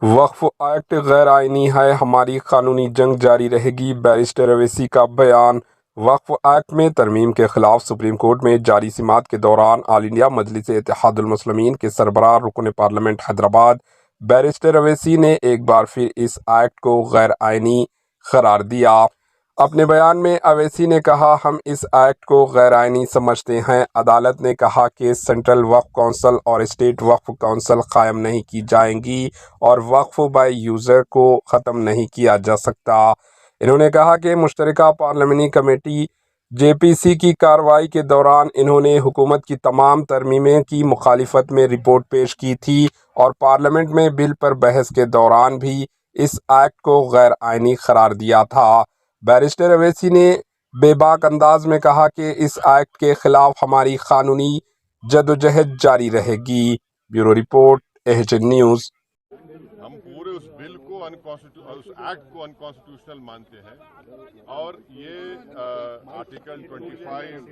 وقف ایکٹ غیر آئینی ہے، ہماری قانونی جنگ جاری رہے گی، بیرسٹر اویسی کا بیان۔ وقف ایکٹ میں ترمیم کے خلاف سپریم کورٹ میں جاری سماعت کے دوران آل انڈیا مجلس اتحاد المسلمین کے سربراہ رکن پارلیمنٹ حیدرآباد بیرسٹر اویسی نے ایک بار پھر اس ایکٹ کو غیر آئینی قرار دیا۔ اپنے بیان میں اویسی نے کہا، ہم اس ایکٹ کو غیر آئینی سمجھتے ہیں۔ عدالت نے کہا کہ سینٹرل وقف کونسل اور اسٹیٹ وقف کونسل قائم نہیں کی جائیں گی اور وقف بائی یوزر کو ختم نہیں کیا جا سکتا۔ انہوں نے کہا کہ مشترکہ پارلیمانی کمیٹی جے پی سی کی کارروائی کے دوران انہوں نے حکومت کی تمام ترمیمیں کی مخالفت میں رپورٹ پیش کی تھی اور پارلیمنٹ میں بل پر بحث کے دوران بھی اس ایکٹ کو غیر آئینی قرار دیا تھا۔ بیرسٹر اویسی نے بے باک انداز میں کہا کہ اس ایکٹ کے خلاف ہماری قانونی جدوجہد جاری رہے گی۔ Bureau report AHN news. ہم پورے اس بل کو اس ایکٹ کو انکانسٹیٹیوشنل مانتے ہیں اور یہ آرٹیکل 25،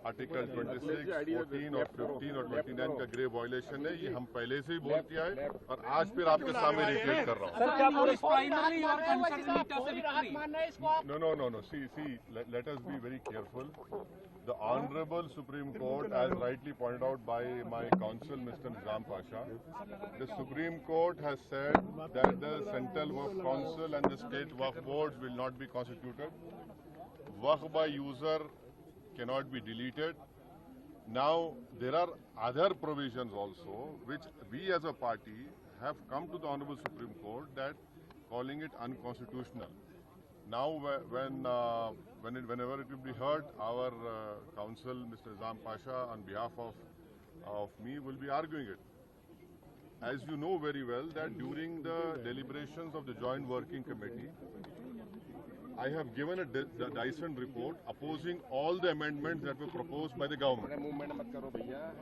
آرٹیکل 26، 14 اور 15 اور 29 کا گریو وائلیشن ہے۔ یہ ہم پہلے سے ہی بول کیا ہے اور آج پھر آپ کے سامنے ریپیٹ کر رہا ہوں۔ No. See, let us be very careful. The Honorable Supreme Court, as rightly pointed out by my counsel, Mr. Nizam Pasha, the Supreme Court has said that the Central Waqf Council and the State Waqf Boards will not be constituted. Waqf by user cannot be deleted. Now, there are other provisions also which we as a party have come to the Honorable Supreme Court that calling it unconstitutional. Now, whenever it will be heard, our counsel, Mr. Nizam Pasha, on behalf of me, will be arguing it. As you know very well, that during the deliberations of the Joint Working Committee, I have given a dissent report opposing all the amendments that were proposed by the government.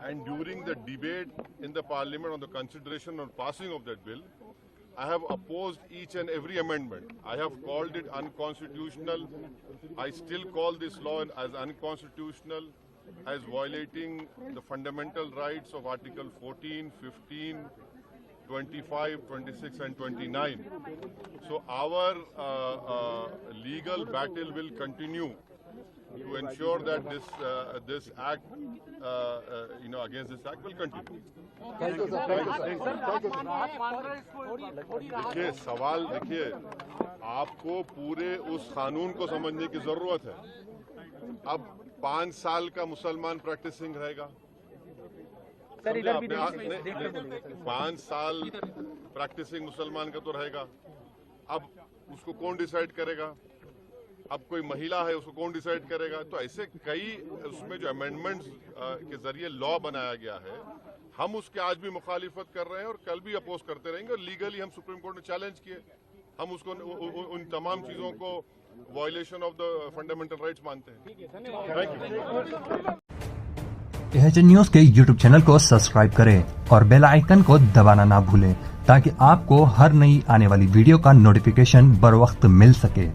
And during the debate in the Parliament on the consideration or passing of that bill, I have opposed each and every amendment. I have called it unconstitutional. I still call this law as unconstitutional, as violating the fundamental rights of Article 14, 15, 25, 26 and 29. So our legal battle will continue to ensure that this act, against this act will continue. دیکھیے سوال، آپ کو پورے اس قانون کو سمجھنے کی ضرورت ہے۔ اب 5 سال کا مسلمان پریکٹسنگ رہے گا، 5 سال پریکٹسنگ مسلمان کا تو رہے گا۔ اب اس کو کون ڈیسائیڈ کرے گا؟ اب کوئی مہیلا ہے، اس کو کون ڈیسائیڈ کرے گا؟ تو ایسے کئی اس میں جو امینڈمنٹس کے ذریعے لا بنایا گیا ہے، ہم اس کے آج بھی مخالفت کر رہے ہیں اور کل بھی اپوز کرتے رہیں گے، اور لیگلی ہم سپریم کورٹ نے چیلنج کیے، ہم اس کو ان تمام چیزوں کو violation of the fundamental rights مانتے ہیں۔ AHN نیوز کے YouTube چینل کو سبسکرائب کریں اور بیل آئیکن کو دبانا نہ بھولیں تاکہ آپ کو ہر نئی آنے والی ویڈیو کا نوٹیفیکیشن بر وقت مل سکے۔